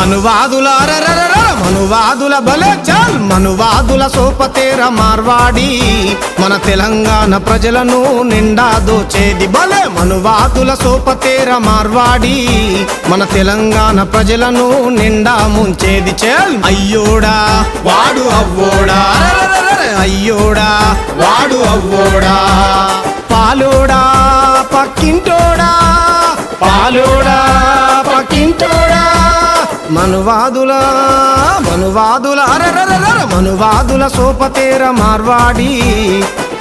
మనువాదుల మనువాదుల బలే చల్ మనువాదుల సోపతేర మార్వాడి మన తెలంగాణ ప్రజలను నిండా దోచేది బలే మనువాదుల సోపతేర మార్వాడి మన తెలంగాణ ప్రజలను నిండా ముంచేది చల్ అయ్యోడా వాడు అవ్వోడా అయ్యోడా వాడు అవ్వోడా పాలోడా పక్కింటోడా పాలోడా పక్కింటోడా మనువాదుల మనువాదుల సోపతేర మార్వాడి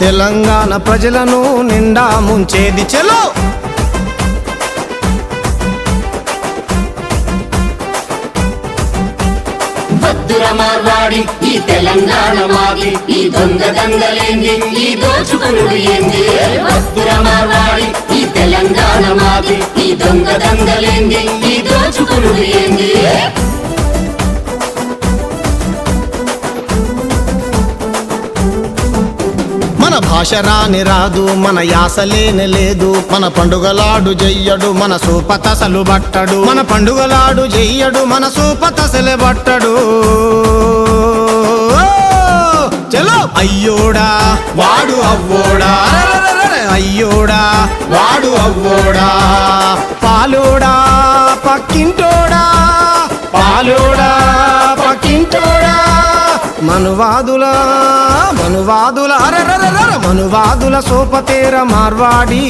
తెలంగాణ ప్రజలను నిండా ముంచేది చలో వద్దుర మార్వాడి ఈ తెలంగాణ మాది ఈ దొంగ దంగలేంది ఈ దోచుకునుడు ఏంది వద్దుర మార్వాడి ఈ తెలంగాణ మాది ఈ దొంగ దంగలేంది ఈ దోచుకునుడు ఏంది మన భాష రాని రాదు మన యాసలేని లేదు మన పండుగలాడు చెయ్యడు మన సూపతసలు బట్టడు మన పండుగలాడు చెయ్యడు మన సూపతసలు బట్టడు చలో అయ్యోడా వాడు అవ్వోడా అయ్యోడా వాడు అవ్వోడా పాలోడా పక్కింటోడా పాలోడా పక్కింటోడా మనువాదుల మనువాదుల సోపతేర మార్వాడి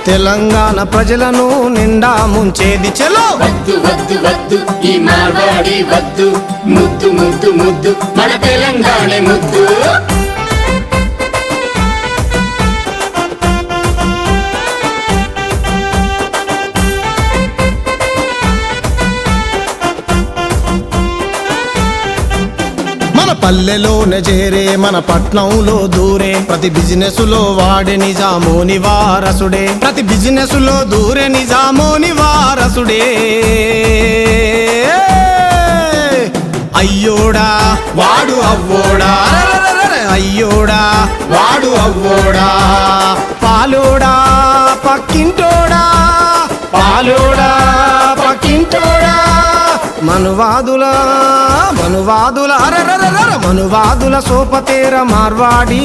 తెలంగాణ ప్రజలను నిండా ముంచేది చలో వద్దు వద్దు వద్దు ఈ మార్వాడి వద్దు ముద్దు ముద్దు ముద్దు మన తెలంగాణ ముద్దు మన పల్లెలోనే చేరే మన పట్నంలో దూరే ప్రతి బిజినెస్ లో వాడే నిజామోని వారసుడే ప్రతి బిజినెస్ లో దూరే నిజామోని వారసుడే అయ్యోడా వాడు అవ్వోడా అయ్యోడా వాడు అవ్వోడా పాలోడా పక్కింటోడా పాలోడా పక్కింటోడా మనువాదుల మనువాదుల సోపతేర మార్వాడి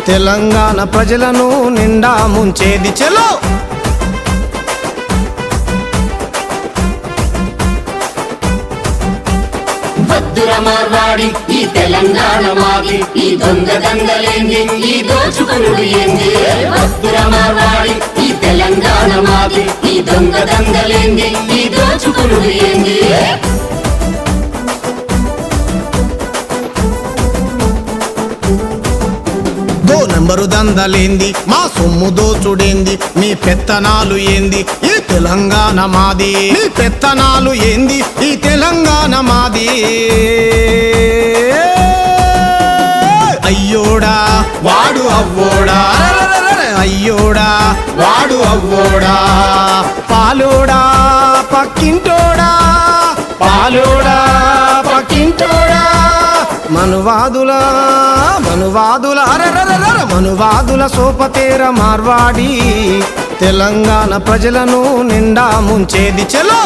తెలంగాణ ప్రజలను నిండా ముంచేది చలో వద్దుర మార్వాడి ఈ తెలంగాణ మాది ఈ దొంగ దంగలేంది ఈ దోచుకునుడు ఏంది వద్దుర మార్వాడి ఈ తెలంగాణ మాది ఈ దొంగ దంగలేంది ఈ దోచుకునుడు ఏంది నెంబరు దందలేంది మా సొమ్ము దోచుడేంది మీ పెత్తనాలు ఏంది ఈ తెలంగాణ మాది మీ పెత్తనాలు ఏంది ఈ తెలంగాణ మాది అయ్యోడా వాడు అవ్వోడా అయ్యోడా వాడు అవ్వోడా పాలోడా పక్కింటోడా పాలోడా పక్కింటోడా మనువాదుల మనువాదుల సోపతేర మార్వాడి తెలంగాణ ప్రజలను నిండా ముంచేది చలో